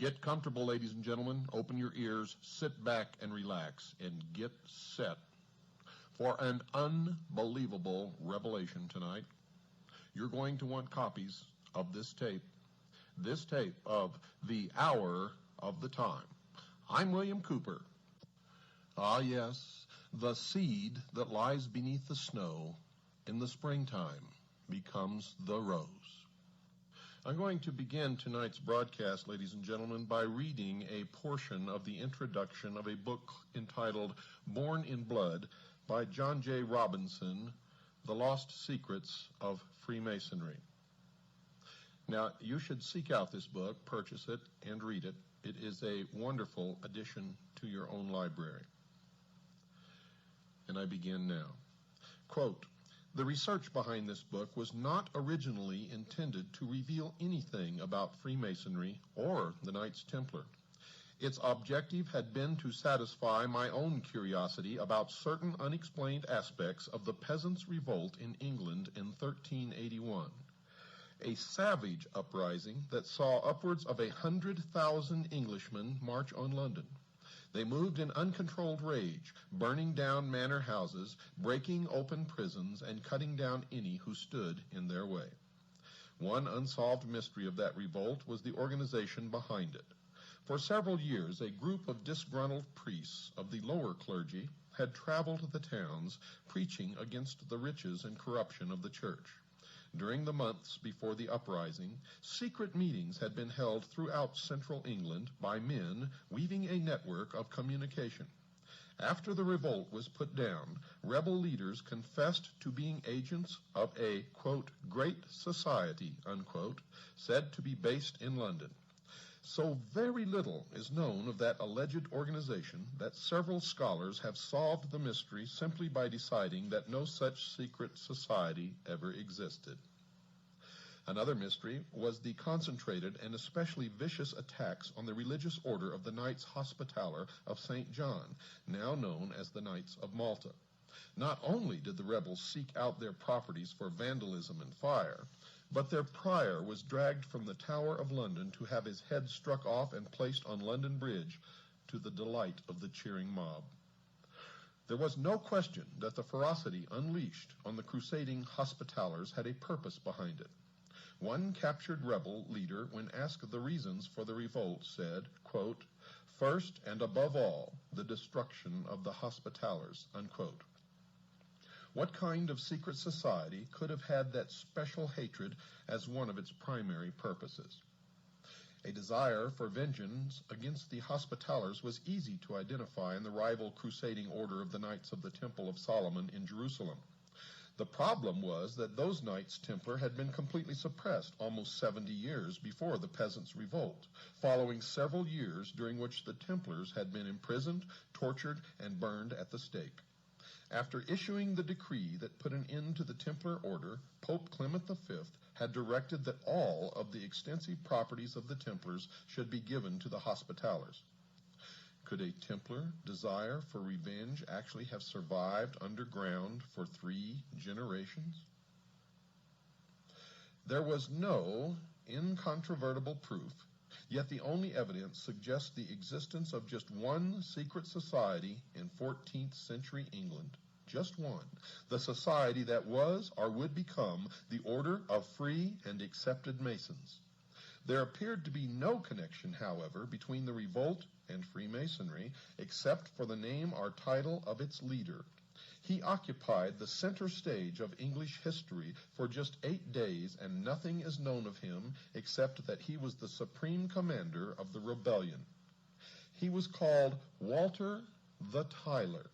Get comfortable, ladies and gentlemen. Open your ears, sit back and relax, and get set for an unbelievable revelation tonight. You're going to want copies of this tape of The Hour of the Time. I'm William Cooper. Ah, yes, the seed that lies beneath the snow in the springtime becomes the rose. I'm going to begin tonight's broadcast, ladies and gentlemen, by reading a portion of the introduction of a book entitled Born in Blood by John J. Robinson, The Lost Secrets of Freemasonry. Now, you should seek out this book, purchase it, and read it. It is a wonderful addition to your own library. And I begin now. Quote, "The research behind this book was not originally intended to reveal anything about Freemasonry or the Knights Templar. Its objective had been to satisfy my own curiosity about certain unexplained aspects of the Peasants' Revolt in England in 1381, a savage uprising that saw upwards of 100,000 Englishmen march on London. They moved in uncontrolled rage, burning down manor houses, breaking open prisons, and cutting down any who stood in their way. One unsolved mystery of that revolt was the organization behind it. For several years, a group of disgruntled priests of the lower clergy had traveled the towns, preaching against the riches and corruption of the church. During the months before the uprising, secret meetings had been held throughout central England by men weaving a network of communication. After the revolt was put down, rebel leaders confessed to being agents of a, quote, great society, unquote, said to be based in London. So very little is known of that alleged organization that several scholars have solved the mystery simply by deciding that no such secret society ever existed. Another mystery was the concentrated and especially vicious attacks on the religious order of the Knights Hospitaller of St. John, now known as the Knights of Malta. Not only did the rebels seek out their properties for vandalism and fire, but their prior was dragged from the Tower of London to have his head struck off and placed on London Bridge, to the delight of the cheering mob. There was no question that the ferocity unleashed on the crusading Hospitallers had a purpose behind it. One captured rebel leader, when asked the reasons for the revolt, said, quote, "First and above all, the destruction of the Hospitallers," unquote. What kind of secret society could have had that special hatred as one of its primary purposes? A desire for vengeance against the Hospitallers was easy to identify in the rival crusading order of the Knights of the Temple of Solomon in Jerusalem. The problem was that those Knights Templar had been completely suppressed almost 70 years before the Peasants' Revolt, following several years during which the Templars had been imprisoned, tortured, and burned at the stake. After issuing the decree that put an end to the Templar order, Pope Clement V had directed that all of the extensive properties of the Templars should be given to the Hospitallers. Could a Templar desire for revenge actually have survived underground for 3 generations? There was no incontrovertible proof, yet the only evidence suggests the existence of just one secret society in 14th century England. Just one. The society that was or would become the Order of Free and Accepted Masons. There appeared to be no connection, however, between the revolt and Freemasonry, except for the name or title of its leader. He occupied the center stage of English history for just 8 days, and nothing is known of him except that he was the supreme commander of the rebellion. He was called Walter the Tyler,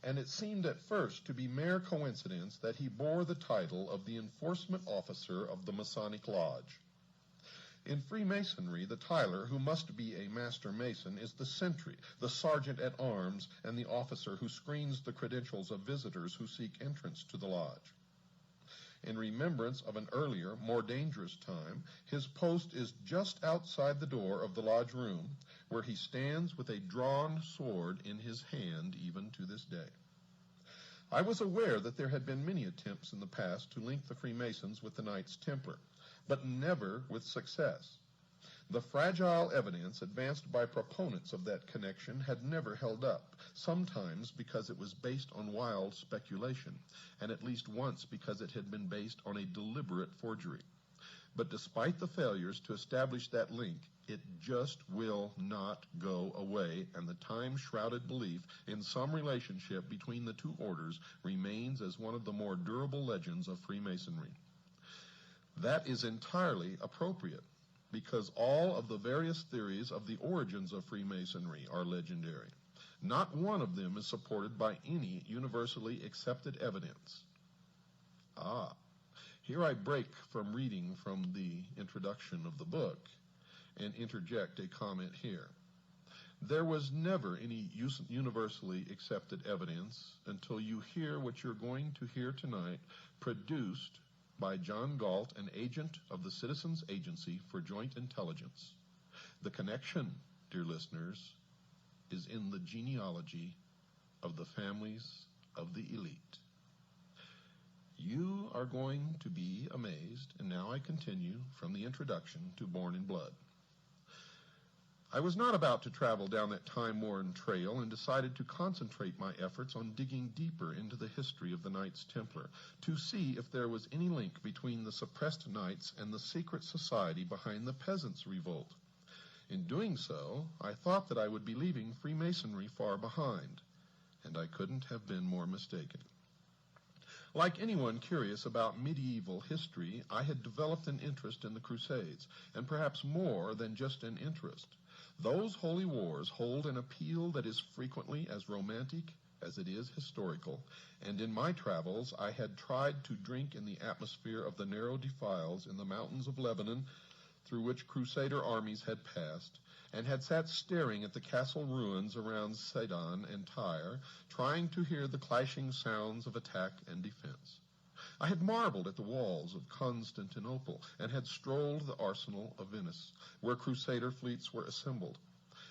and it seemed at first to be mere coincidence that he bore the title of the enforcement officer of the Masonic Lodge. In Freemasonry, the Tyler, who must be a master mason, is the sentry, the sergeant-at-arms, and the officer who screens the credentials of visitors who seek entrance to the lodge. In remembrance of an earlier, more dangerous time, his post is just outside the door of the lodge room, where he stands with a drawn sword in his hand even to this day. I was aware that there had been many attempts in the past to link the Freemasons with the Knights Templar, but never with success. The fragile evidence advanced by proponents of that connection had never held up, sometimes because it was based on wild speculation, and at least once because it had been based on a deliberate forgery. But despite the failures to establish that link, it just will not go away, and the time-shrouded belief in some relationship between the two orders remains as one of the more durable legends of Freemasonry. That is entirely appropriate, because all of the various theories of the origins of Freemasonry are legendary. Not one of them is supported by any universally accepted evidence. Here I break from reading from the introduction of the book and interject a comment here. There was never any universally accepted evidence until you hear what you're going to hear tonight, produced by John Galt, an agent of the Citizens Agency for Joint Intelligence. The connection, dear listeners, is in the genealogy of the families of the elite. You are going to be amazed, and now I continue from the introduction to Born in Blood. I was not about to travel down that time-worn trail and decided to concentrate my efforts on digging deeper into the history of the Knights Templar to see if there was any link between the suppressed knights and the secret society behind the Peasants' Revolt. In doing so, I thought that I would be leaving Freemasonry far behind, and I couldn't have been more mistaken. Like anyone curious about medieval history, I had developed an interest in the Crusades, and perhaps more than just an interest. Those holy wars hold an appeal that is frequently as romantic as it is historical, and in my travels I had tried to drink in the atmosphere of the narrow defiles in the mountains of Lebanon through which Crusader armies had passed, and had sat staring at the castle ruins around Sidon and Tyre, trying to hear the clashing sounds of attack and defense. I had marveled at the walls of Constantinople, and had strolled the arsenal of Venice, where Crusader fleets were assembled.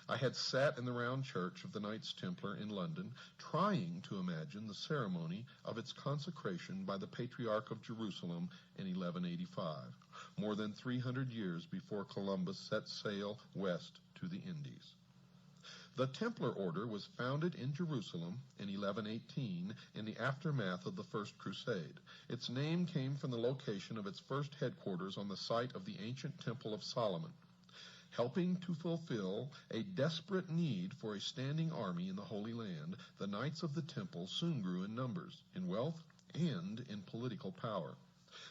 I had sat in the round church of the Knights Templar in London, trying to imagine the ceremony of its consecration by the Patriarch of Jerusalem in 1185, more than 300 years before Columbus set sail west to the Indies. The Templar Order was founded in Jerusalem in 1118 in the aftermath of the First Crusade. Its name came from the location of its first headquarters on the site of the ancient Temple of Solomon. Helping to fulfill a desperate need for a standing army in the Holy Land, the Knights of the Temple soon grew in numbers, in wealth, and in political power.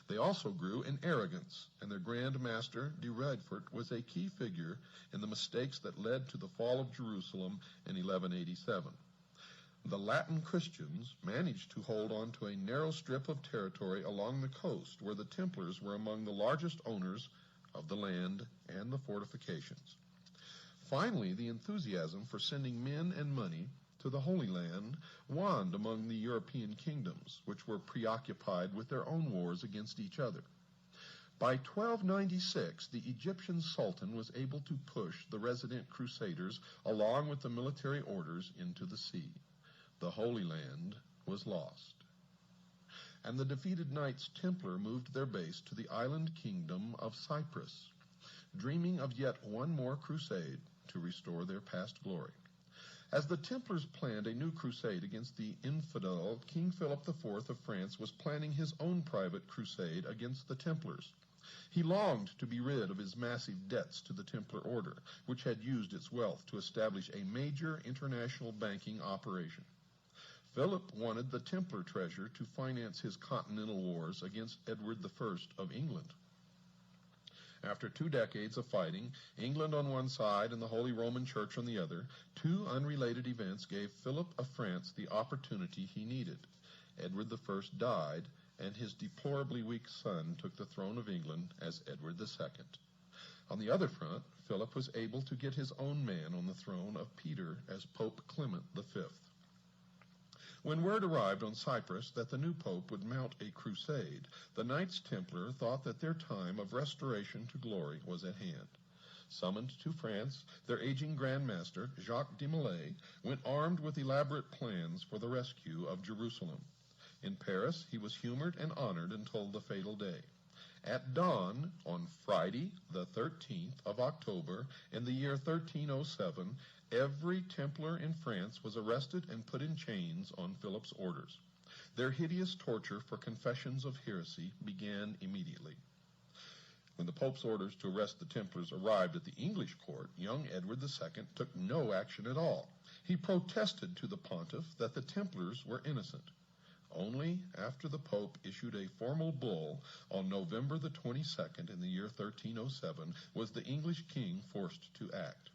They also grew in arrogance, and their Grand Master, de Radfort, was a key figure in the mistakes that led to the fall of Jerusalem in 1187. The Latin Christians managed to hold on to a narrow strip of territory along the coast, where the Templars were among the largest owners of the land and the fortifications. Finally, the enthusiasm for sending men and money to the Holy Land waned among the European kingdoms, which were preoccupied with their own wars against each other. By 1296, the Egyptian Sultan was able to push the resident Crusaders along with the military orders into the sea. The Holy Land was lost, and the defeated Knights Templar moved their base to the island kingdom of Cyprus, dreaming of yet one more crusade to restore their past glory. As the Templars planned a new crusade against the infidel, King Philip IV of France was planning his own private crusade against the Templars. He longed to be rid of his massive debts to the Templar Order, which had used its wealth to establish a major international banking operation. Philip wanted the Templar treasure to finance his continental wars against Edward I of England. After 2 decades of fighting, England on one side and the Holy Roman Church on the other, 2 unrelated events gave Philip of France the opportunity he needed. Edward I died, and his deplorably weak son took the throne of England as Edward II. On the other front, Philip was able to get his own man on the throne of Peter as Pope Clement V. When word arrived on Cyprus that the new pope would mount a crusade, the Knights Templar thought that their time of restoration to glory was at hand. Summoned to France, their aging Grand Master, Jacques de Molay, went armed with elaborate plans for the rescue of Jerusalem. In Paris, he was humored and honored until the fatal day. At dawn on Friday, the 13th of October, in the year 1307, every Templar in France was arrested and put in chains on Philip's orders. Their hideous torture for confessions of heresy began immediately. When the Pope's orders to arrest the Templars arrived at the English court, young Edward II took no action at all. He protested to the pontiff that the Templars were innocent. Only after the Pope issued a formal bull on November the 22nd in the year 1307 was the English king forced to act.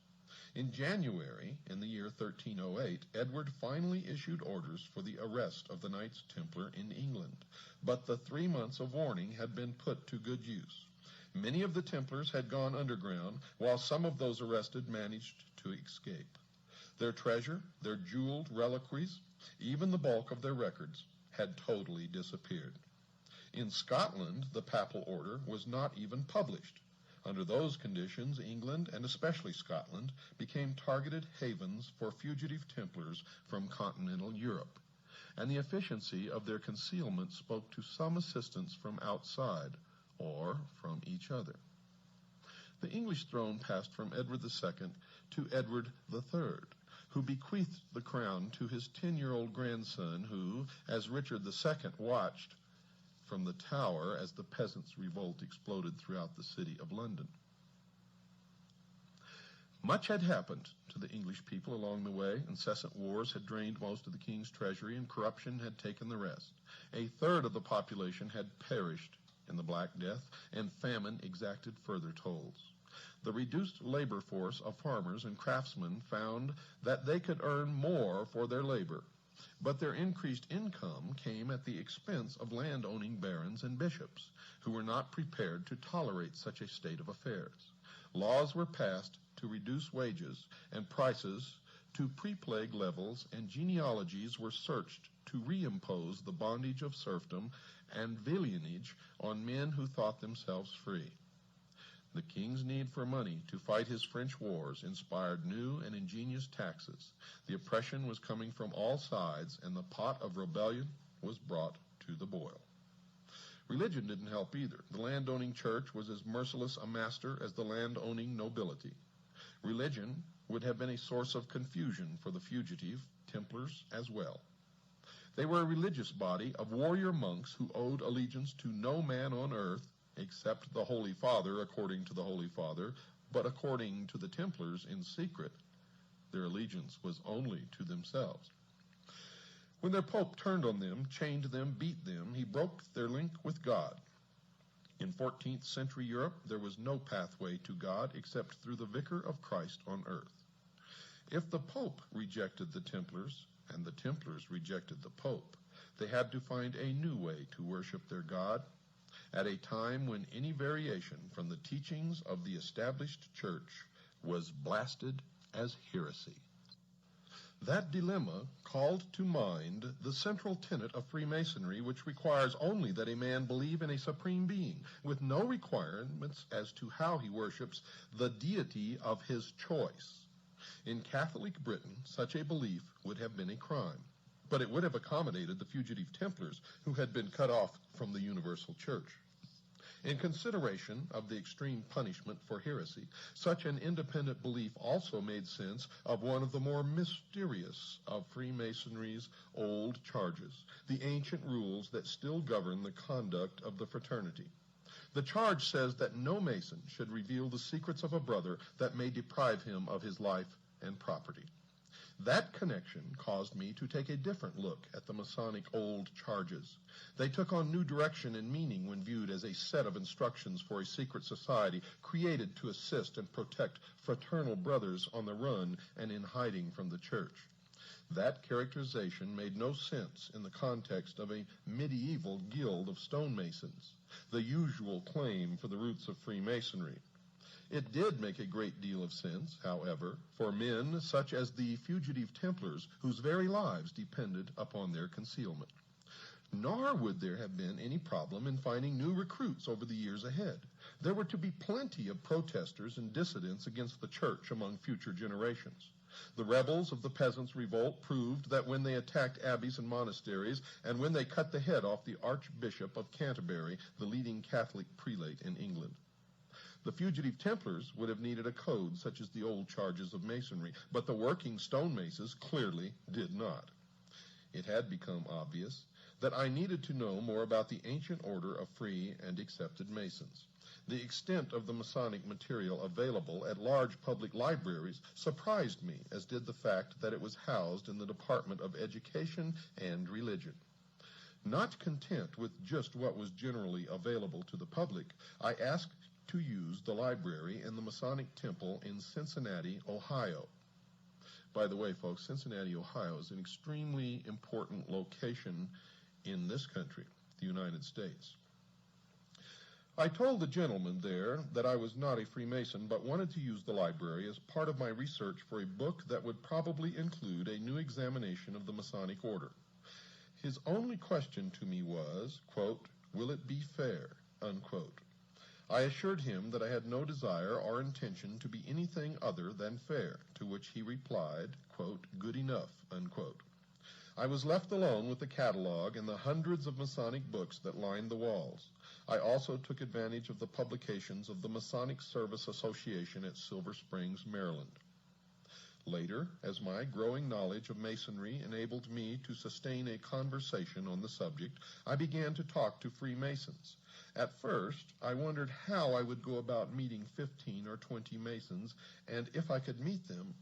In January, in the year 1308, Edward finally issued orders for the arrest of the Knights Templar in England, but the 3 months of warning had been put to good use. Many of the Templars had gone underground, while some of those arrested managed to escape. Their treasure, their jeweled reliquaries, even the bulk of their records, had totally disappeared. In Scotland, the papal order was not even published. Under those conditions, England, and especially Scotland, became targeted havens for fugitive Templars from continental Europe, and the efficiency of their concealment spoke to some assistance from outside, or from each other. The English throne passed from Edward II to Edward III, who bequeathed the crown to his 10-year-old grandson, who, as Richard II watched from the Tower as the peasants' revolt exploded throughout the city of London. Much had happened to the English people along the way. Incessant wars had drained most of the king's treasury, and corruption had taken the rest. A third of the population had perished in the Black Death, and famine exacted further tolls. The reduced labor force of farmers and craftsmen found that they could earn more for their labor, but their increased income came at the expense of land-owning barons and bishops, who were not prepared to tolerate such a state of affairs. Laws were passed to reduce wages and prices to pre-plague levels, and genealogies were searched to reimpose the bondage of serfdom and villeinage on men who thought themselves free. The king's need for money to fight his French wars inspired new and ingenious taxes. The oppression was coming from all sides, and the pot of rebellion was brought to the boil. Religion didn't help either. The landowning church was as merciless a master as the landowning nobility. Religion would have been a source of confusion for the fugitive Templars as well. They were a religious body of warrior monks who owed allegiance to no man on earth except the Holy Father, according to the Holy Father, but according to the Templars in secret, their allegiance was only to themselves. When their Pope turned on them, chained them, beat them, he broke their link with God. In 14th century Europe, there was no pathway to God except through the Vicar of Christ on earth. If the Pope rejected the Templars, and the Templars rejected the Pope, they had to find a new way to worship their God, at a time when any variation from the teachings of the established church was blasted as heresy. That dilemma called to mind the central tenet of Freemasonry, which requires only that a man believe in a supreme being, with no requirements as to how he worships the deity of his choice. In Catholic Britain, such a belief would have been a crime, but it would have accommodated the fugitive Templars who had been cut off from the universal church. In consideration of the extreme punishment for heresy, such an independent belief also made sense of one of the more mysterious of Freemasonry's old charges, the ancient rules that still govern the conduct of the fraternity. The charge says that no Mason should reveal the secrets of a brother that may deprive him of his life and property. That connection caused me to take a different look at the Masonic old charges. They took on new direction and meaning when viewed as a set of instructions for a secret society created to assist and protect fraternal brothers on the run and in hiding from the church. That characterization made no sense in the context of a medieval guild of stonemasons, the usual claim for the roots of Freemasonry. It did make a great deal of sense, however, for men such as the fugitive Templars, whose very lives depended upon their concealment. Nor would there have been any problem in finding new recruits over the years ahead. There were to be plenty of protesters and dissidents against the church among future generations. The rebels of the peasants' revolt proved that when they attacked abbeys and monasteries, and when they cut the head off the Archbishop of Canterbury, the leading Catholic prelate in England. The fugitive Templars would have needed a code such as the old charges of Masonry, but the working stonemaces clearly did not. It had become obvious that I needed to know more about the ancient order of free and accepted Masons. The extent of the Masonic material available at large public libraries surprised me, as did the fact that it was housed in the Department of Education and Religion. Not content with just what was generally available to the public, I asked to use the library in the Masonic Temple in Cincinnati, Ohio. By the way, folks, Cincinnati, Ohio is an extremely important location in this country, the United States. I told the gentleman there that I was not a Freemason, but wanted to use the library as part of my research for a book that would probably include a new examination of the Masonic order. His only question to me was, quote, "Will it be fair?" unquote. I assured him that I had no desire or intention to be anything other than fair, to which he replied, quote, "Good enough," unquote. I was left alone with the catalog and the hundreds of Masonic books that lined the walls. I also took advantage of the publications of the Masonic Service Association at Silver Springs, Maryland. Later, as my growing knowledge of Masonry enabled me to sustain a conversation on the subject, I began to talk to Freemasons. At first, I wondered how I would go about meeting 15 or 20 Masons, and if I could meet them,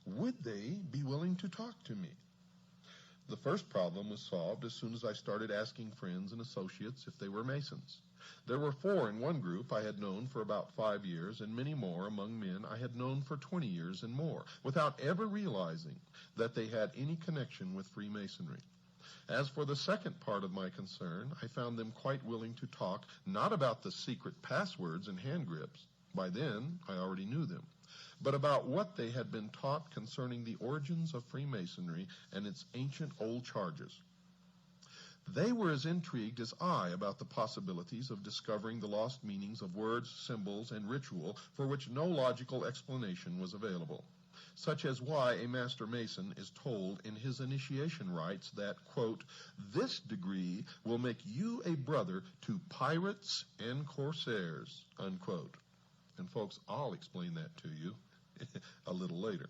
would they be willing to talk to me? The first problem was solved as soon as I started asking friends and associates if they were Masons. There were 4 in one group I had known for about 5 years, and many more among men I had known for 20 years and more, without ever realizing that they had any connection with Freemasonry. As for the second part of my concern, I found them quite willing to talk not about the secret passwords and hand grips, by then I already knew them, but about what they had been taught concerning the origins of Freemasonry and its ancient old charges. They were as intrigued as I about the possibilities of discovering the lost meanings of words, symbols, and ritual for which no logical explanation was available, such as why a Master Mason is told in his initiation rites that, quote, "This degree will make you a brother to pirates and corsairs," unquote. And folks, I'll explain that to you a little later.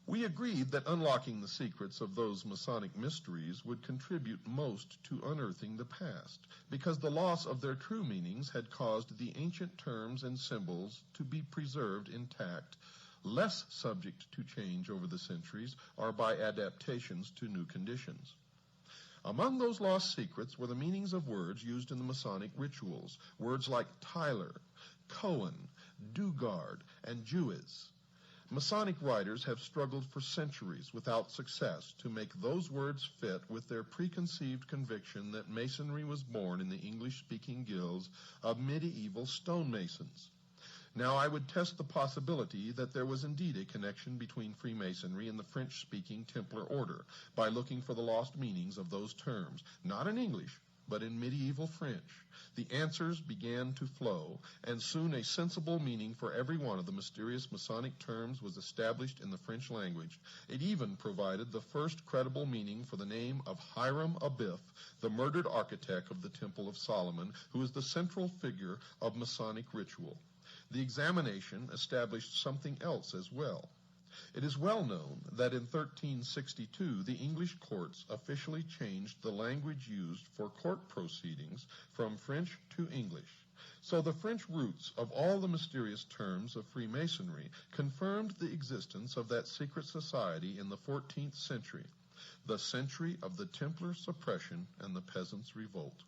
We agreed that unlocking the secrets of those Masonic mysteries would contribute most to unearthing the past, because the loss of their true meanings had caused the ancient terms and symbols to be preserved intact, less subject to change over the centuries or by adaptations to new conditions. Among those lost secrets were the meanings of words used in the Masonic rituals, words like Tyler, Cohen, Dugard, and Jewess. Masonic writers have struggled for centuries without success to make those words fit with their preconceived conviction that Masonry was born in the English-speaking guilds of medieval stonemasons. Now, I would test the possibility that there was indeed a connection between Freemasonry and the French-speaking Templar order by looking for the lost meanings of those terms, not in English, but in medieval French. The answers began to flow, and soon a sensible meaning for every one of the mysterious Masonic terms was established in the French language. It even provided the first credible meaning for the name of Hiram Abiff, the murdered architect of the Temple of Solomon, who is the central figure of Masonic ritual. The examination established something else as well. It is well known that in 1362 the English courts officially changed the language used for court proceedings from French to English. So the French roots of all the mysterious terms of Freemasonry confirmed the existence of that secret society in the 14th century, the century of the Templar suppression and the peasants' revolt.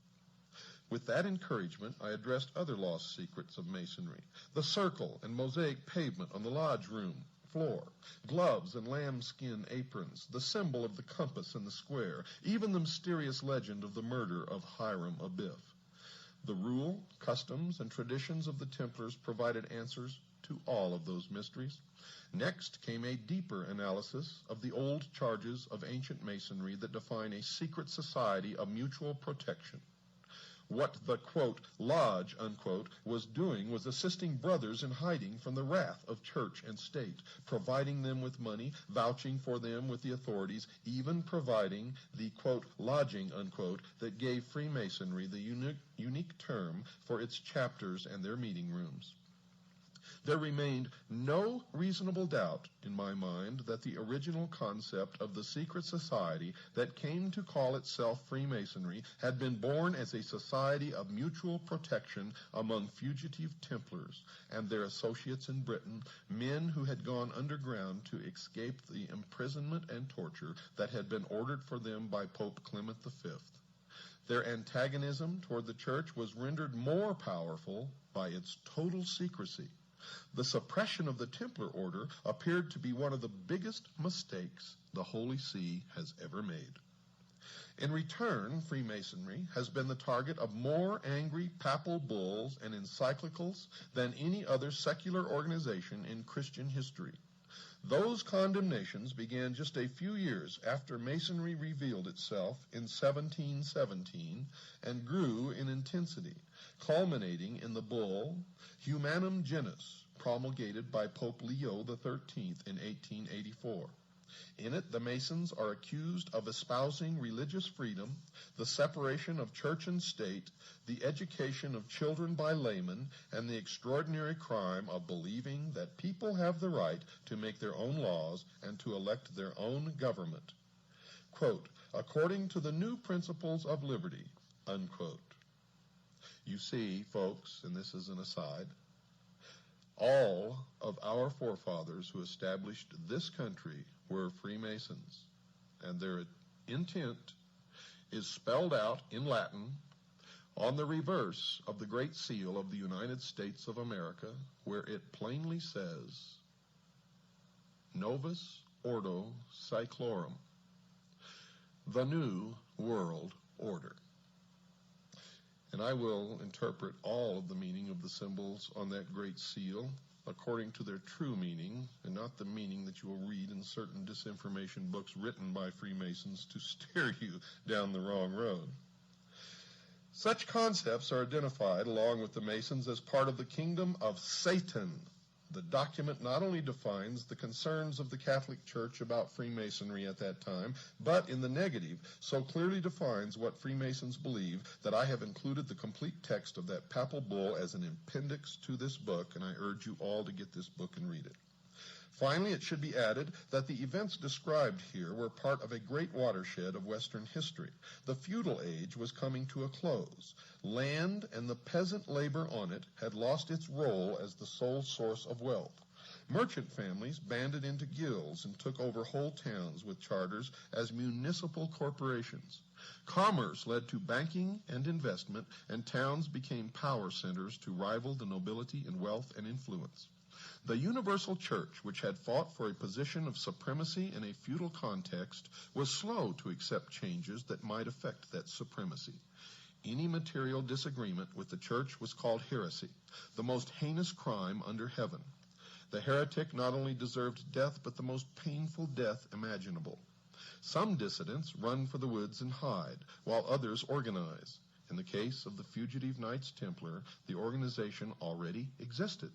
With that encouragement, I addressed other lost secrets of Masonry: the circle and mosaic pavement on the lodge room floor, gloves and lambskin aprons, the symbol of the compass and the square, even the mysterious legend of the murder of Hiram Abiff. The rule, customs, and traditions of the Templars provided answers to all of those mysteries. Next came a deeper analysis of the old charges of ancient Masonry that define a secret society of mutual protection. What the, quote, lodge, unquote, was doing was assisting brothers in hiding from the wrath of church and state, providing them with money, vouching for them with the authorities, even providing the, quote, lodging, unquote, that gave Freemasonry the unique term for its chapters and their meeting rooms. There remained no reasonable doubt in my mind that the original concept of the secret society that came to call itself Freemasonry had been born as a society of mutual protection among fugitive Templars and their associates in Britain, men who had gone underground to escape the imprisonment and torture that had been ordered for them by Pope Clement V. Their antagonism toward the church was rendered more powerful by its total secrecy. The suppression of the Templar order appeared to be one of the biggest mistakes the Holy See has ever made. In return, Freemasonry has been the target of more angry papal bulls and encyclicals than any other secular organization in Christian history. Those condemnations began just a few years after Masonry revealed itself in 1717 and grew in intensity, culminating in the bull Humanum Genus, promulgated by Pope Leo XIII in 1884. In it, the Masons are accused of espousing religious freedom, the separation of church and state, the education of children by laymen, and the extraordinary crime of believing that people have the right to make their own laws and to elect their own government. Quote, according to the new principles of liberty, unquote. You see, folks, and this is an aside, all of our forefathers who established this country were Freemasons, and their intent is spelled out in Latin on the reverse of the Great Seal of the United States of America, where it plainly says, Novus Ordo Seclorum, the New World Order. And I will interpret all of the meaning of the symbols on that great seal according to their true meaning, and not the meaning that you will read in certain disinformation books written by Freemasons to steer you down the wrong road. Such concepts are identified along with the Masons as part of the kingdom of Satan. The document not only defines the concerns of the Catholic Church about Freemasonry at that time, but in the negative, so clearly defines what Freemasons believe that I have included the complete text of that papal bull as an appendix to this book, and I urge you all to get this book and read it. Finally, it should be added that the events described here were part of a great watershed of Western history. The feudal age was coming to a close. Land and the peasant labor on it had lost its role as the sole source of wealth. Merchant families banded into guilds and took over whole towns with charters as municipal corporations. Commerce led to banking and investment, and towns became power centers to rival the nobility in wealth and influence. The universal church, which had fought for a position of supremacy in a feudal context, was slow to accept changes that might affect that supremacy. Any material disagreement with the church was called heresy, the most heinous crime under heaven. The heretic not only deserved death, but the most painful death imaginable. Some dissidents run for the woods and hide, while others organize. In the case of the fugitive Knights Templar, the organization already existed.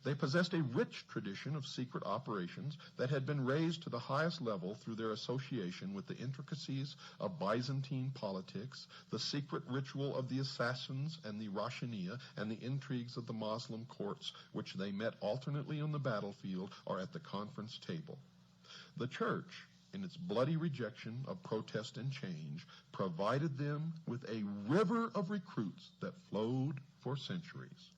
They possessed a rich tradition of secret operations that had been raised to the highest level through their association with the intricacies of Byzantine politics, the secret ritual of the assassins and the Rashaniya, and the intrigues of the Moslem courts, which they met alternately on the battlefield or at the conference table. The church, in its bloody rejection of protest and change, provided them with a river of recruits that flowed for centuries.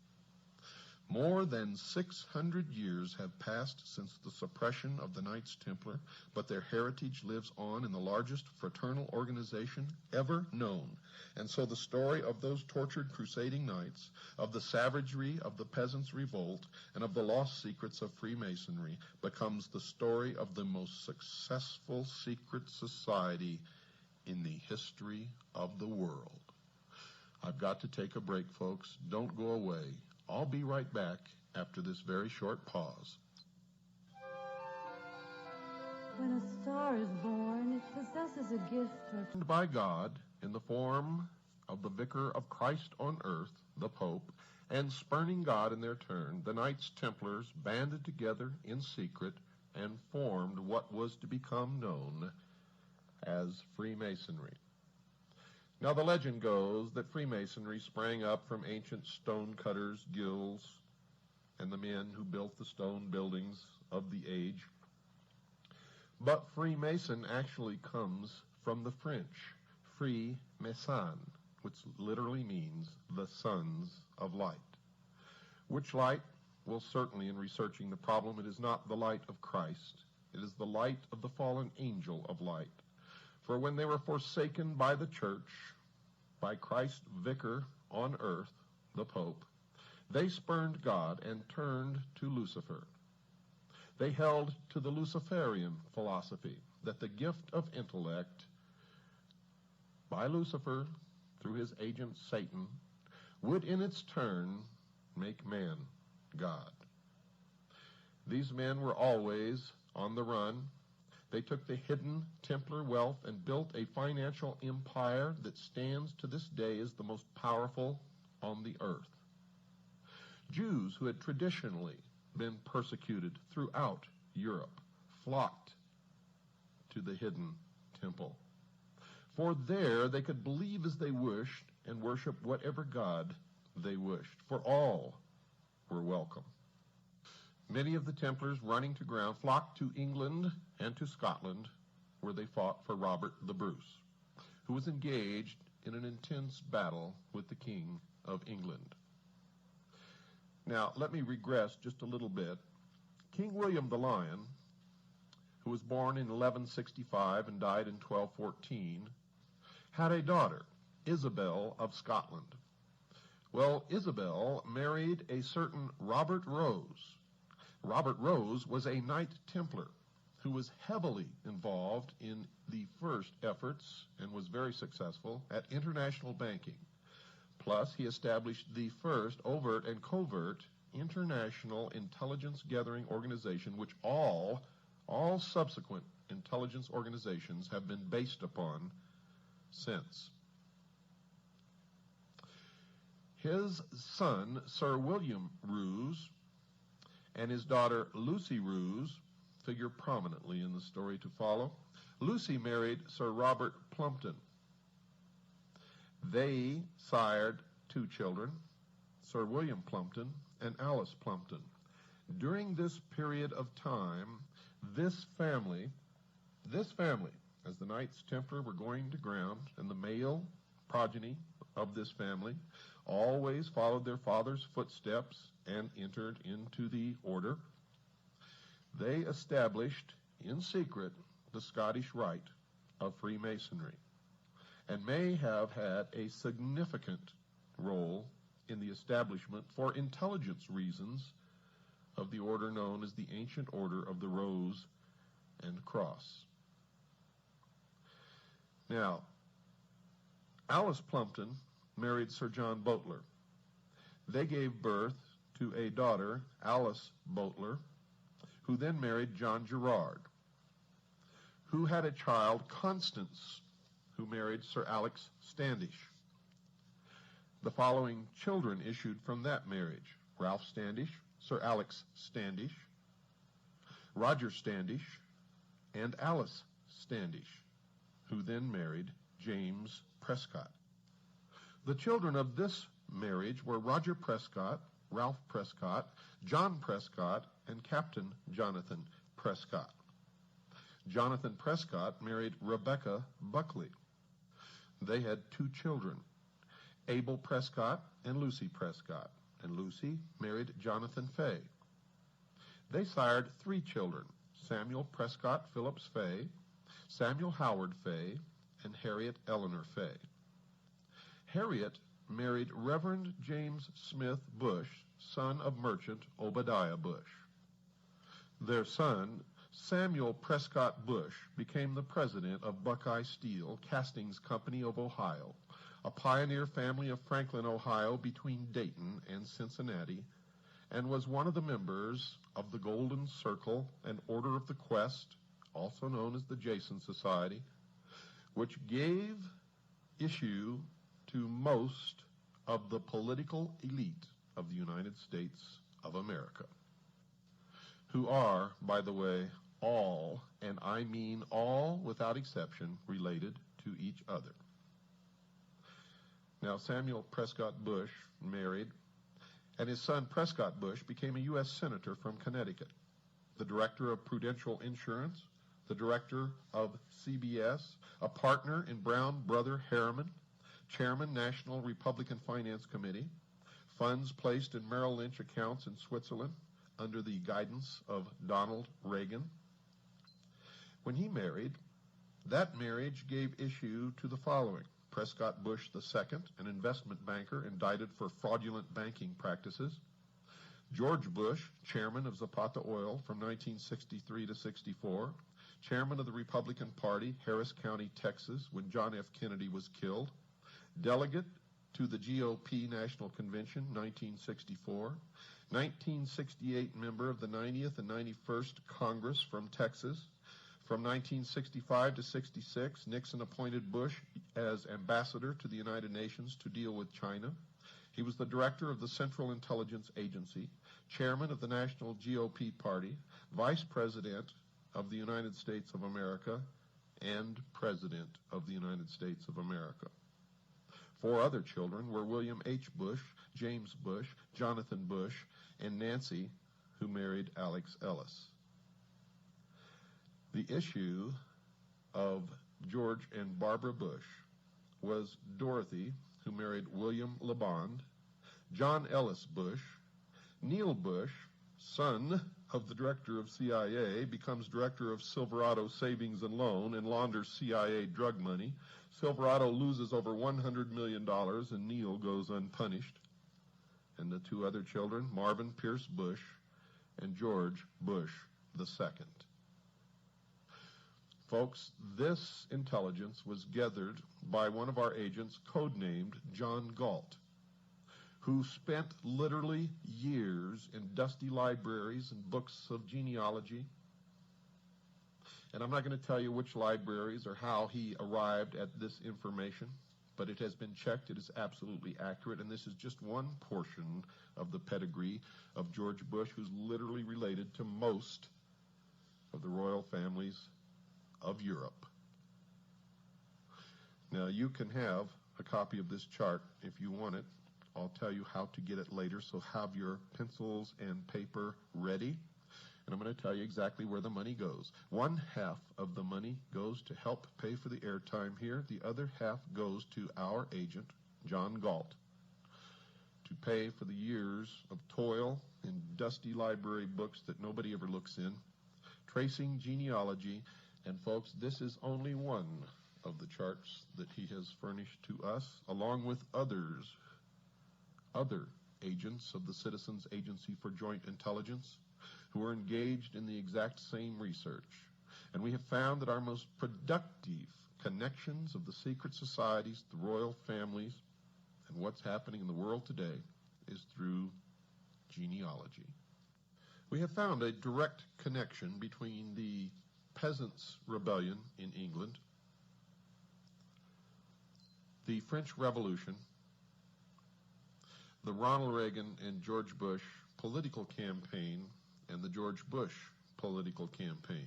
More than 600 years have passed since the suppression of the Knights Templar, but their heritage lives on in the largest fraternal organization ever known. And so the story of those tortured crusading knights, of the savagery of the peasants' revolt, and of the lost secrets of Freemasonry becomes the story of the most successful secret society in the history of the world. I've got to take a break, folks. Don't go away. I'll be right back after this very short pause. When a star is born, it possesses a gift or By God in the form of of the vicar of Christ on earth, the Pope, and spurning God in their turn, the Knights Templars banded together in secret and formed what was to become known as Freemasonry. Now the legend goes that Freemasonry sprang up from ancient stonecutters' guilds and the men who built the stone buildings of the age. But Freemason actually comes from the French, free maison, which literally means the sons of light. Which light? Well, certainly in researching the problem, it is not the light of Christ. It is the light of the fallen angel of light. For when they were forsaken by the church, by Christ's vicar on earth, the Pope, they spurned God and turned to Lucifer. They held to the Luciferian philosophy that the gift of intellect by Lucifer through his agent Satan would in its turn make man God. These men were always on the run. They took the hidden Templar wealth and built a financial empire that stands to this day as the most powerful on the earth. Jews who had traditionally been persecuted throughout Europe flocked to the hidden temple. For there they could believe as they wished and worship whatever God they wished, for all were welcome. Many of the Templars running to ground flocked to England and to Scotland, where they fought for Robert the Bruce, who was engaged in an intense battle with the King of England. Now, let me regress just a little bit. King William the Lion, who was born in 1165 and died in 1214, had a daughter, Isabel of Scotland. Well, Isabel married a certain Robert Rose. Robert Rose was a Knight Templar who was heavily involved in the first efforts and was very successful at international banking. Plus, he established the first overt and covert international intelligence gathering organization, which all subsequent intelligence organizations have been based upon since. His son, Sir William Roos, and his daughter, Lucy Roos, figure prominently in the story to follow. Lucy married Sir Robert Plumpton. They sired two children, Sir William Plumpton and Alice Plumpton. During this period of time, this family, as the Knights Templar were going to ground, and the male progeny of this family always followed their father's footsteps and entered into the order. They established in secret the Scottish rite of Freemasonry, and may have had a significant role in the establishment, for intelligence reasons, of the order known as the Ancient Order of the Rose and Cross. Now, Alice Plumpton married Sir John Boteler. They gave birth to a daughter, Alice Boteler, who then married John Gerard, who had a child, Constance, who married Sir Alex Standish. The following children issued from that marriage: Ralph Standish, Sir Alex Standish, Roger Standish, and Alice Standish, who then married James Prescott. The children of this marriage were Roger Prescott, Ralph Prescott, John Prescott, and Captain Jonathan Prescott. Jonathan Prescott married Rebecca Buckley. They had two children, Abel Prescott and Lucy Prescott, and Lucy married Jonathan Fay. They sired three children, Samuel Prescott Phillips Fay, Samuel Howard Fay, and Harriet Eleanor Fay. Harriet married Reverend James Smith Bush, son of merchant Obadiah Bush. Their son, Samuel Prescott Bush, became the president of Buckeye Steel Castings Company of Ohio, a pioneer family of Franklin, Ohio, between Dayton and Cincinnati, and was one of the members of the Golden Circle and Order of the Quest, also known as the Jason Society, which gave issue to most of the political elite of the United States of America, who are, by the way, all, and I mean all without exception, related to each other. Now, Samuel Prescott Bush married, and his son Prescott Bush became a U.S. Senator from Connecticut, the director of Prudential Insurance, the director of CBS, a partner in Brown Brother Harriman, chairman National Republican Finance Committee, funds placed in Merrill Lynch accounts in Switzerland under the guidance of Donald Reagan. When he married, that marriage gave issue to the following: Prescott Bush II, an investment banker indicted for fraudulent banking practices; George Bush, chairman of Zapata Oil from 1963 to 64, chairman of the Republican Party, Harris County, Texas, when John F. Kennedy was killed, delegate to the GOP National Convention, 1964, 1968 member of the 90th and 91st Congress from Texas. From 1965 to 66, Nixon appointed Bush as ambassador to the United Nations to deal with China. He was the director of the Central Intelligence Agency, chairman of the National GOP Party, vice president of the United States of America, and president of the United States of America. 4 other children were William H. Bush, James Bush, Jonathan Bush, and Nancy, who married Alex Ellis. The issue of George and Barbara Bush was Dorothy, who married William LeBond, John Ellis Bush, Neil Bush, son of the director of CIA, becomes director of Silverado Savings and Loan and launders CIA drug money. Silverado loses over $100 million and Neil goes unpunished. And the 2 other children, Marvin Pierce Bush and George Bush II. Folks, this intelligence was gathered by one of our agents, codenamed John Galt, who spent literally years in dusty libraries and books of genealogy. And I'm not going to tell you which libraries or how he arrived at this information, but it has been checked. It is absolutely accurate, and this is just one portion of the pedigree of George Bush, who's literally related to most of the royal families of Europe. Now, you can have a copy of this chart if you want it. I'll tell you how to get it later, so have your pencils and paper ready. And I'm going to tell you exactly where the money goes. 1/2 of the money goes to help pay for the airtime here. The other half goes to our agent, John Galt, to pay for the years of toil in dusty library books that nobody ever looks in, tracing genealogy. And folks, this is only one of the charts that he has furnished to us, along with other agents of the Citizens Agency for Joint Intelligence who are engaged in the exact same research. And we have found that our most productive connections of the secret societies, the royal families, and what's happening in the world today is through genealogy. We have found a direct connection between the Peasants' Rebellion in England, the French Revolution, the Ronald Reagan and George Bush political campaign, and the George Bush political campaign.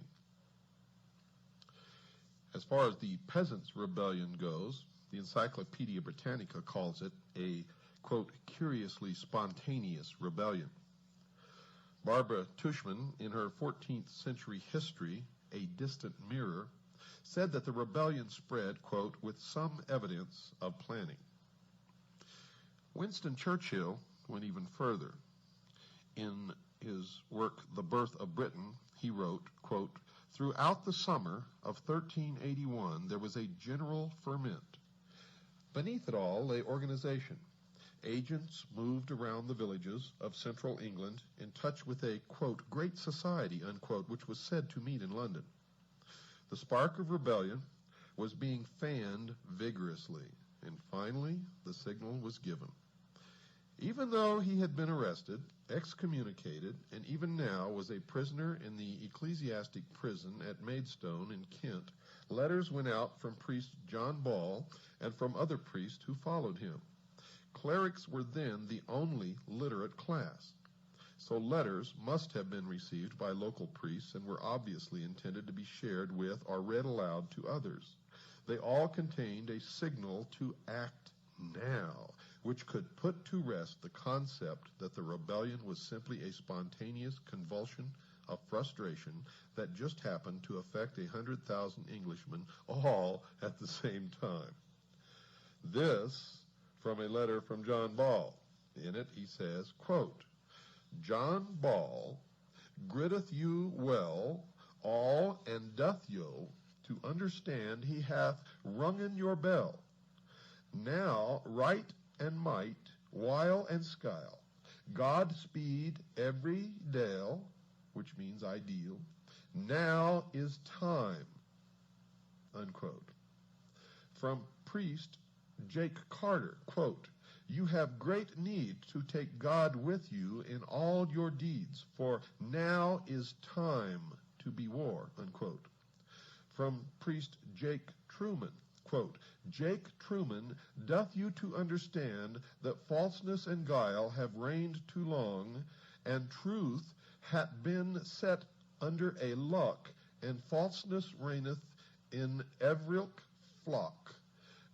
As far as the Peasants' Rebellion goes, the Encyclopedia Britannica calls it a, quote, curiously spontaneous rebellion. Barbara Tushman, in her 14th century history, A Distant Mirror, said that the rebellion spread, quote, with some evidence of planning. Winston Churchill went even further. In his work, The Birth of Britain, he wrote, quote, throughout the summer of 1381, there was a general ferment. Beneath it all lay organization. Agents moved around the villages of central England in touch with a, quote, great society, unquote, which was said to meet in London. The spark of rebellion was being fanned vigorously, and finally the signal was given. Even though he had been arrested, excommunicated, and even now was a prisoner in the ecclesiastic prison at Maidstone in Kent, Letters went out from priest John Ball and from other priests who followed him. Clerics were then the only literate class, so letters must have been received by local priests and were obviously intended to be shared with or read aloud to others. They all contained a signal to act now, which could put to rest the concept that the rebellion was simply a spontaneous convulsion of frustration that just happened to affect 100,000 Englishmen all at the same time. This from a letter from John Ball. In it he says, quote, John Ball gritteth you well all and doth yo to understand he hath rungen your bell. Now right and might, while and skyle, God speed every dale, which means ideal. Now is time, unquote. From priest Jake Carter, quote, you have great need to take God with you in all your deeds, for now is time to be war, unquote. From priest Jake Truman, quote, Jake Truman doth you to understand that falseness and guile have reigned too long, and truth hath been set under a lock, and falseness reigneth in every flock.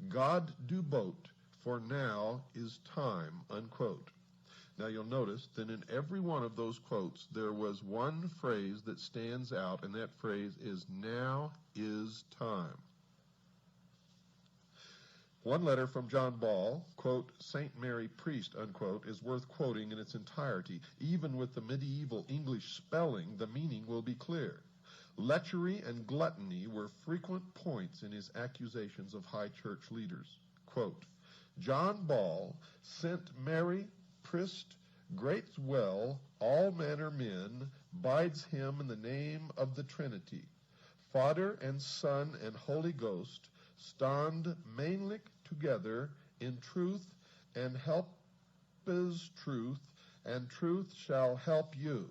God do bote, for now is time, unquote. Now you'll notice that in every one of those quotes there was one phrase that stands out, and that phrase is now is time. One letter from John Ball, quote, St. Mary Priest, unquote, is worth quoting in its entirety. Even with the medieval English spelling, the meaning will be clear. Lechery and gluttony were frequent points in his accusations of high church leaders. Quote, John Ball sent Mary Priest great well all manner men, bides him in the name of the Trinity. Father and Son and Holy Ghost stand mainly together in truth, and help is truth, and truth shall help you.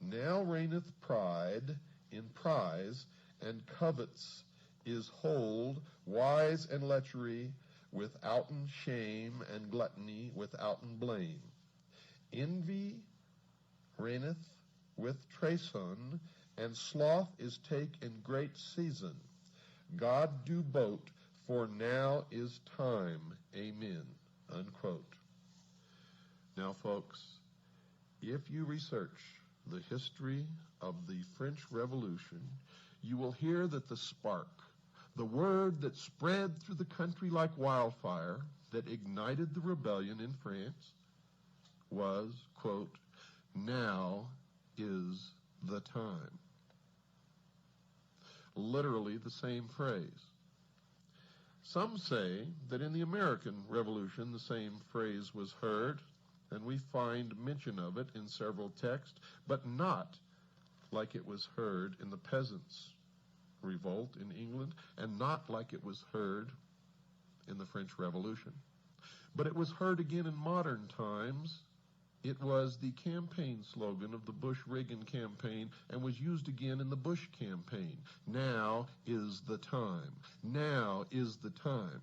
Now reigneth pride in prize, and covets is hold, wise and lechery, withouten shame, and gluttony withouten blame. Envy reigneth with treason, and sloth is take in great season. God do bote, for now is time. Amen. Unquote. Now, folks, if you research the history of the French Revolution, you will hear that the spark, the word that spread through the country like wildfire, that ignited the rebellion in France, was, quote, now is the time. Literally the same phrase. Some say that in the American Revolution the same phrase was heard, and we find mention of it in several texts, but not like it was heard in the Peasants' Revolt in England, and not like it was heard in the French Revolution. But it was heard again in modern times. It was the campaign slogan of the Bush-Reagan campaign and was used again in the Bush campaign. Now is the time. Now is the time.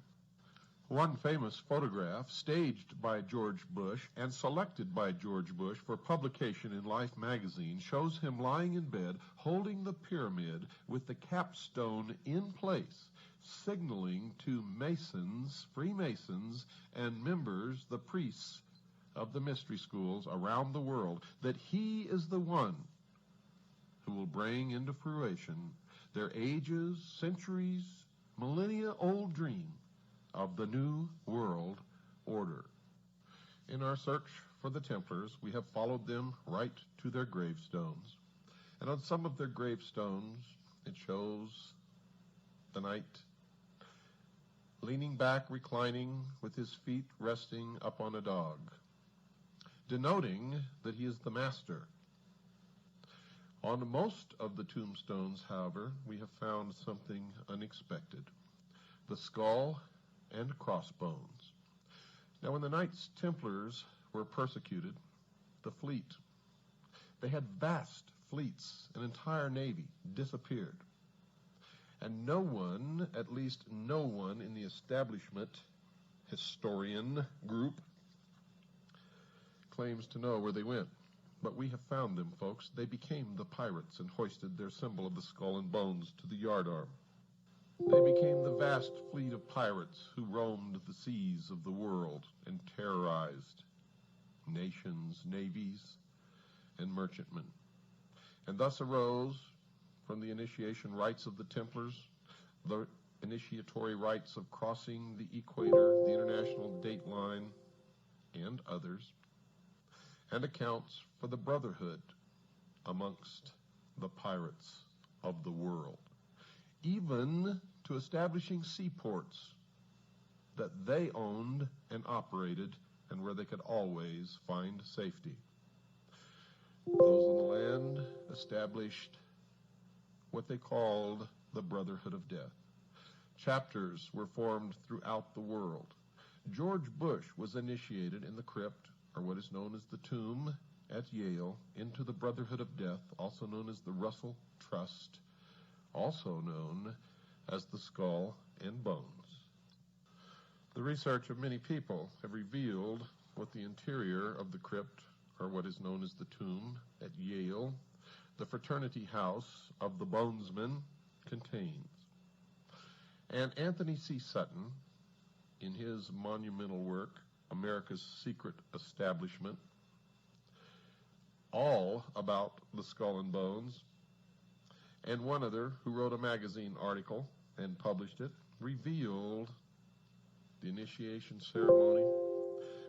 One famous photograph, staged by George Bush and selected by George Bush for publication in Life magazine, shows him lying in bed holding the pyramid with the capstone in place, signaling to Masons, Freemasons, and members, the priests of the mystery schools around the world, that he is the one who will bring into fruition their ages, centuries, millennia-old dream of the New World Order. In our search for the Templars, we have followed them right to their gravestones. And on some of their gravestones, it shows the knight leaning back, reclining, with his feet resting up on a dog, denoting that he is the master. On most of the tombstones, however, we have found something unexpected: the skull and crossbones. Now, when the Knights Templars were persecuted, the fleet, they had vast fleets, an entire navy, disappeared. And no one, at least no one in the establishment historian group, claims to know where they went. But we have found them, folks. They became the pirates and hoisted their symbol of the skull and bones to the yardarm. They became the vast fleet of pirates who roamed the seas of the world and terrorized nations, navies, and merchantmen. And thus arose, from the initiation rites of the Templars, the initiatory rites of crossing the equator, the international date line, and others, and accounts for the brotherhood amongst the pirates of the world, even to establishing seaports that they owned and operated and where they could always find safety. Those on the land established what they called the Brotherhood of Death. Chapters were formed throughout the world. George Bush was initiated in the crypt, or what is known as the tomb, at Yale, into the Brotherhood of Death, also known as the Russell Trust, also known as the Skull and Bones. The research of many people have revealed what the interior of the crypt, or what is known as the tomb at Yale, the fraternity house of the bonesmen, contains. And Anthony C. Sutton, in his monumental work, America's Secret Establishment, all about the skull and bones, and one other who wrote a magazine article and published it, revealed the initiation ceremony,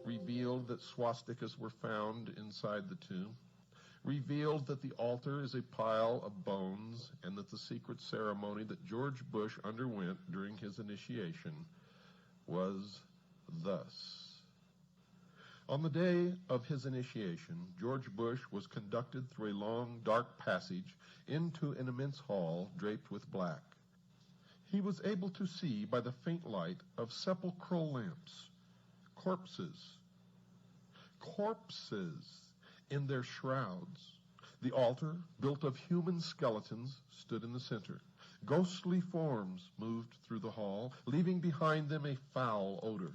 revealed that swastikas were found inside the tomb, revealed that the altar is a pile of bones, and that the secret ceremony that George Bush underwent during his initiation was thus. On the day of his initiation, George Bush was conducted through a long, dark passage into an immense hall draped with black. He was able to see by the faint light of sepulchral lamps corpses in their shrouds. The altar, built of human skeletons, stood in the center. Ghostly forms moved through the hall, leaving behind them a foul odor.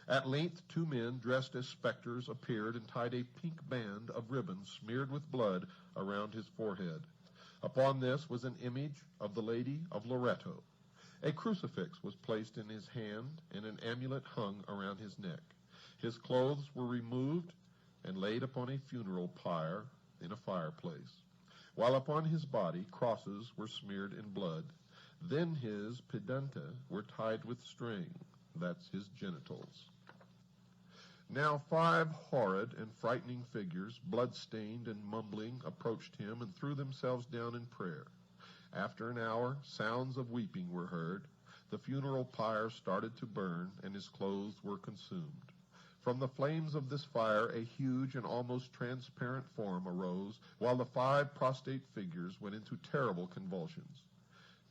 At length, two men dressed as specters appeared and tied a pink band of ribbon smeared with blood around his forehead. Upon this was an image of the Lady of Loretto. A crucifix was placed in his hand, and an amulet hung around his neck. His clothes were removed and laid upon a funeral pyre in a fireplace, while upon his body crosses were smeared in blood. Then his pedunta were tied with string, that's his genitals. Now 5 horrid and frightening figures, blood-stained and mumbling, approached him and threw themselves down in prayer. After an hour, sounds of weeping were heard. The funeral pyre started to burn, and his clothes were consumed. From the flames of this fire, a huge and almost transparent form arose, while the 5 prostrate figures went into terrible convulsions.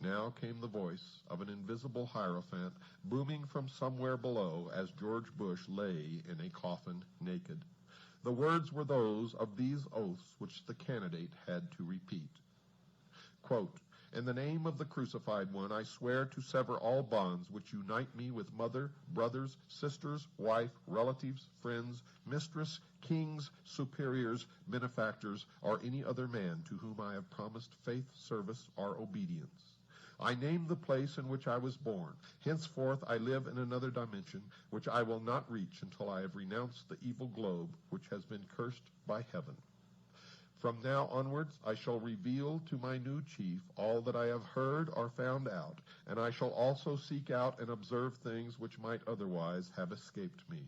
Now came the voice of an invisible hierophant, booming from somewhere below as George Bush lay in a coffin naked. The words were those of these oaths which the candidate had to repeat. Quote, "In the name of the crucified one, I swear to sever all bonds which unite me with mother, brothers, sisters, wife, relatives, friends, mistress, kings, superiors, benefactors, or any other man to whom I have promised faith, service, or obedience. I name the place in which I was born. Henceforth I live in another dimension, which I will not reach until I have renounced the evil globe which has been cursed by heaven. From now onwards I shall reveal to my new chief all that I have heard or found out, and I shall also seek out and observe things which might otherwise have escaped me.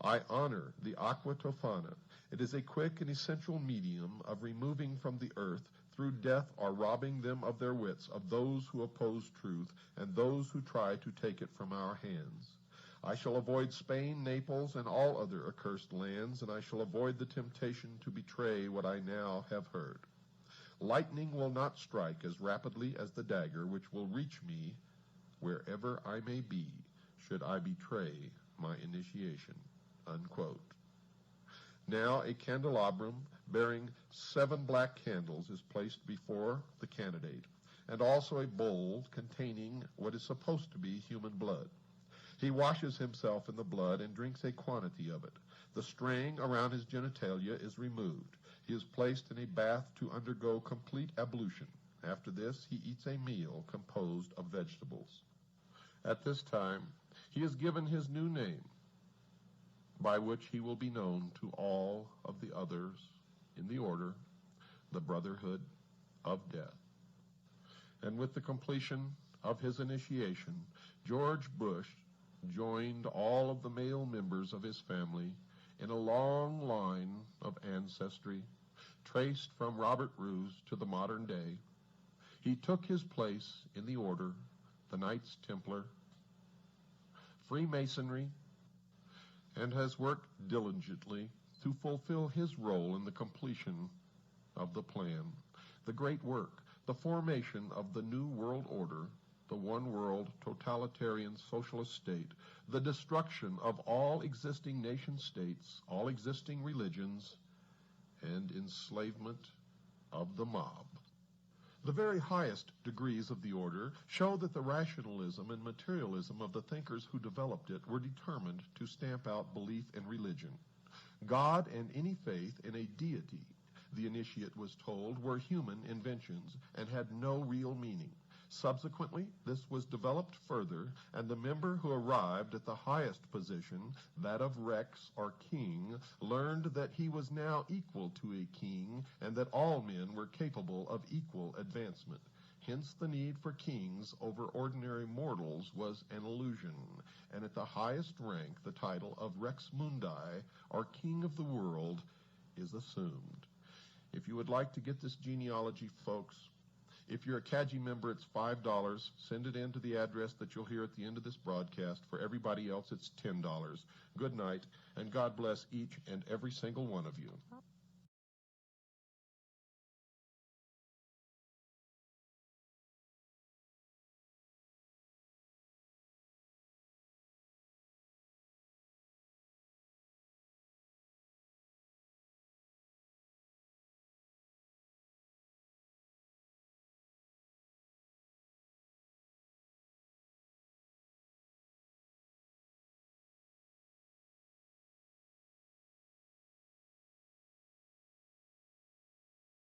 I honor the aqua tofana. It is a quick and essential medium of removing from the earth, through death or robbing them of their wits, of those who oppose truth and those who try to take it from our hands. I shall avoid Spain, Naples, and all other accursed lands, and I shall avoid the temptation to betray what I now have heard. Lightning will not strike as rapidly as the dagger, which will reach me wherever I may be, should I betray my initiation." Unquote. Now a candelabrum bearing 7 black candles is placed before the candidate. and also a bowl containing what is supposed to be human blood. He washes himself in the blood and drinks a quantity of it. The string around his genitalia is removed. He is placed in a bath to undergo complete ablution. After this, he eats a meal composed of vegetables. At this time, he is given his new name, by which he will be known to all of the others in the order, the Brotherhood of Death. And with the completion of his initiation, George Bush joined all of the male members of his family in a long line of ancestry, traced from Robert Roos to the modern day. He took his place in the order, the Knights Templar, Freemasonry, and has worked diligently to fulfill his role in the completion of the plan, the great work, the formation of the New World Order, the one world totalitarian socialist state, the destruction of all existing nation states, all existing religions, and enslavement of the mob. The very highest degrees of the order show that the rationalism and materialism of the thinkers who developed it were determined to stamp out belief in religion. God and any faith in a deity, the initiate was told, were human inventions and had no real meaning. Subsequently, this was developed further, and the member who arrived at the highest position, that of Rex or king, learned that he was now equal to a king and that all men were capable of equal advancement. Hence the need for kings over ordinary mortals was an illusion, and at the highest rank the title of Rex Mundi, or King of the World, is assumed. If you would like to get this genealogy, folks, if you're a CAGI member, it's $5. Send it in to the address that you'll hear at the end of this broadcast. For everybody else, it's $10. Good night, and God bless each and every single one of you.